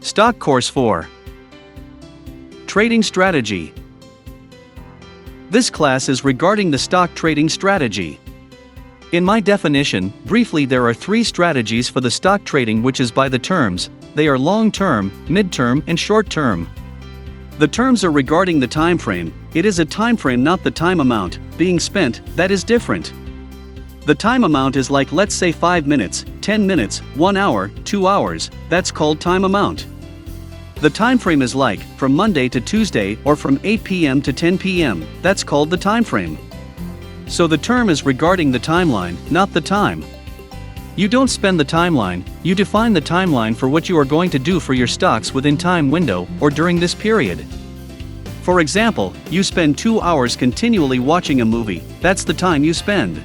Stock Course 4. Trading Strategy. This class is regarding the stock trading strategy. In my definition, briefly, there are three strategies for the stock trading, which is by the terms. They are long-term, mid-term, and short-term. The terms are regarding the time frame. It is a time frame, not the time amount being spent, that is different. The time amount is like, let's say 5 minutes, 10 minutes, 1 hour, 2 hours, that's called time amount. The time frame is like, from Monday to Tuesday or from 8 p.m. to 10 p.m., that's called the time frame. So the term is regarding the timeline, not the time. You don't spend the timeline, you define the timeline for what you are going to do for your stocks within time window or during this period. For example, you spend 2 hours continually watching a movie, that's the time you spend.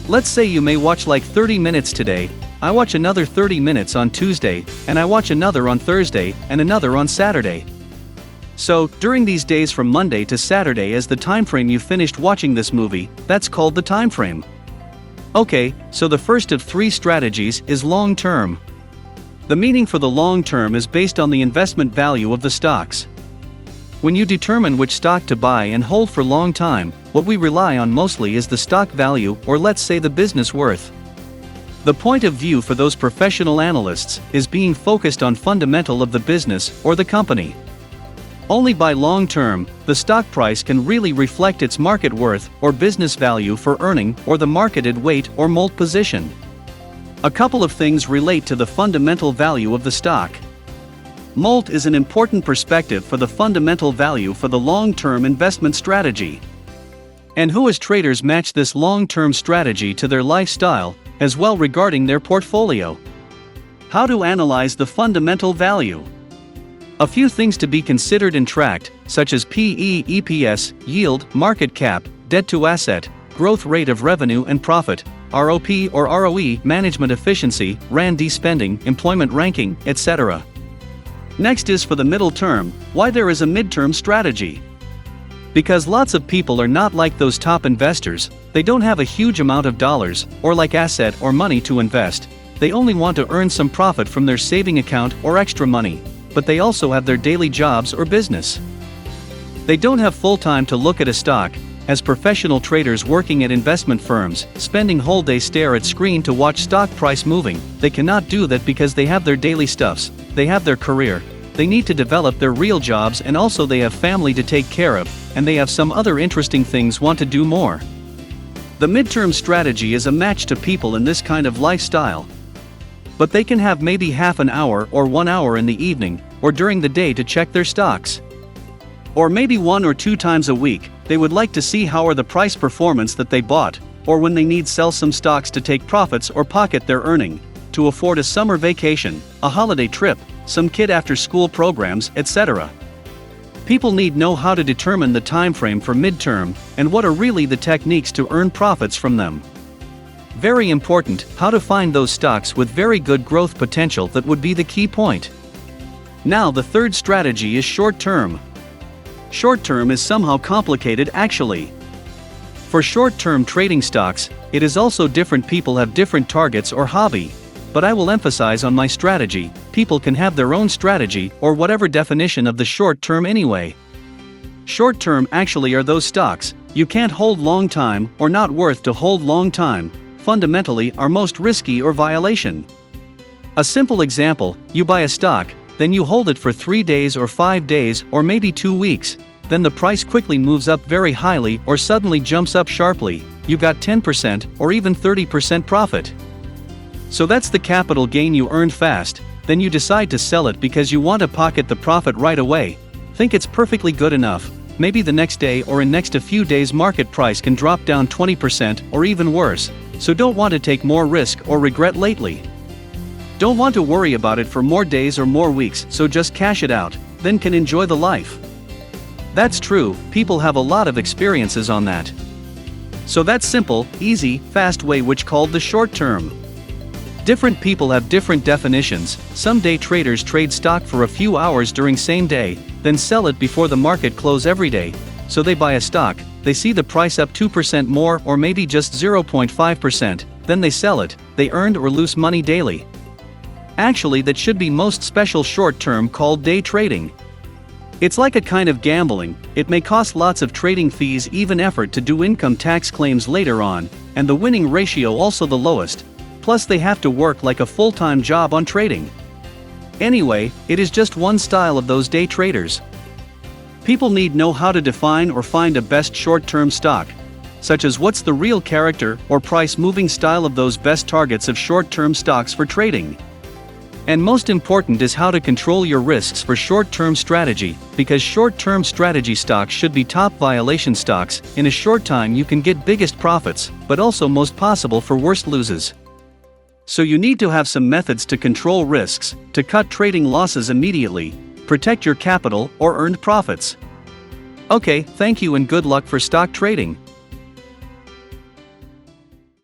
Let's say you may watch like 30 minutes today, I watch another 30 minutes on Tuesday, and I watch another on Thursday, and another on Saturday. So, during these days from Monday to Saturday as the time frame you finished watching this movie, that's called the time frame. Okay, so the first of three strategies is long term. The meaning for the long term is based on the investment value of the stocks. When you determine which stock to buy and hold for long time, what we rely on mostly is the stock value, or let's say the business worth. The point of view for those professional analysts is being focused on fundamental of the business or the company. Only by long term, the stock price can really reflect its market worth or business value for earning or the marketed weight or MOLT position. A couple of things relate to the fundamental value of the stock. MOLT is an important perspective for the fundamental value for the long-term investment strategy. And who as traders match this long-term strategy to their lifestyle, as well regarding their portfolio. How to analyze the fundamental value? A few things to be considered and tracked, such as PE, EPS, yield, market cap, debt to asset, growth rate of revenue and profit, ROP or ROE, management efficiency, R&D spending, employment ranking, etc. Next is for the middle term, why there is a midterm strategy. Because lots of people are not like those top investors, they don't have a huge amount of dollars, or like asset or money to invest, they only want to earn some profit from their saving account or extra money, but they also have their daily jobs or business. They don't have full time to look at a stock, as professional traders working at investment firms, spending whole day stare at screen to watch stock price moving, they cannot do that because they have their daily stuffs, they have their career, they need to develop their real jobs, and also they have family to take care of, and they have some other interesting things want to do more. The midterm strategy is a match to people in this kind of lifestyle. But they can have maybe half an hour or 1 hour in the evening, or during the day to check their stocks. Or maybe 1 or 2 times a week, they would like to see how are the price performance that they bought, or when they need sell some stocks to take profits or pocket their earning, to afford a summer vacation, a holiday trip, some kid after school programs, etc. People need know how to determine the time frame for midterm, and what are really the techniques to earn profits from them. Very important, how to find those stocks with very good growth potential, that would be the key point. Now the third strategy is short term. Short term is somehow complicated actually. For short term trading stocks, it is also different, people have different targets or hobby. But I will emphasize on my strategy, people can have their own strategy or whatever definition of the short term anyway. Short term actually are those stocks you can't hold long time or not worth to hold long time, fundamentally are most risky or violation. A simple example, you buy a stock, then you hold it for 3 days or 5 days or maybe 2 weeks, then the price quickly moves up very highly or suddenly jumps up sharply, you got 10% or even 30% profit. So that's the capital gain you earned fast, then you decide to sell it because you want to pocket the profit right away. Think it's perfectly good enough, maybe the next day or in next a few days market price can drop down 20% or even worse, so don't want to take more risk or regret lately. Don't want to worry about it for more days or more weeks, so just cash it out, then can enjoy the life. That's true, people have a lot of experiences on that. So that's simple, easy, fast way which called the short term. Different people have different definitions. Some day traders trade stock for a few hours during same day, then sell it before the market close every day. So they buy a stock, they see the price up 2% more or maybe just 0.5%, then they sell it, they earned or lose money daily. Actually, that should be most special short term called day trading. It's like a kind of gambling. It may cost lots of trading fees, even effort to do income tax claims later on, and the winning ratio also the lowest. Plus they have to work like a full-time job on trading. Anyway, it is just one style of those day traders. People need know how to define or find a best short-term stock, such as what's the real character or price-moving style of those best targets of short-term stocks for trading. And most important is how to control your risks for short-term strategy, because short-term strategy stocks should be top violation stocks. In a short time you can get biggest profits, but also most possible for worst losses. So you need to have some methods to control risks, to cut trading losses immediately, protect your capital or earned profits. Okay, thank you and good luck for stock trading.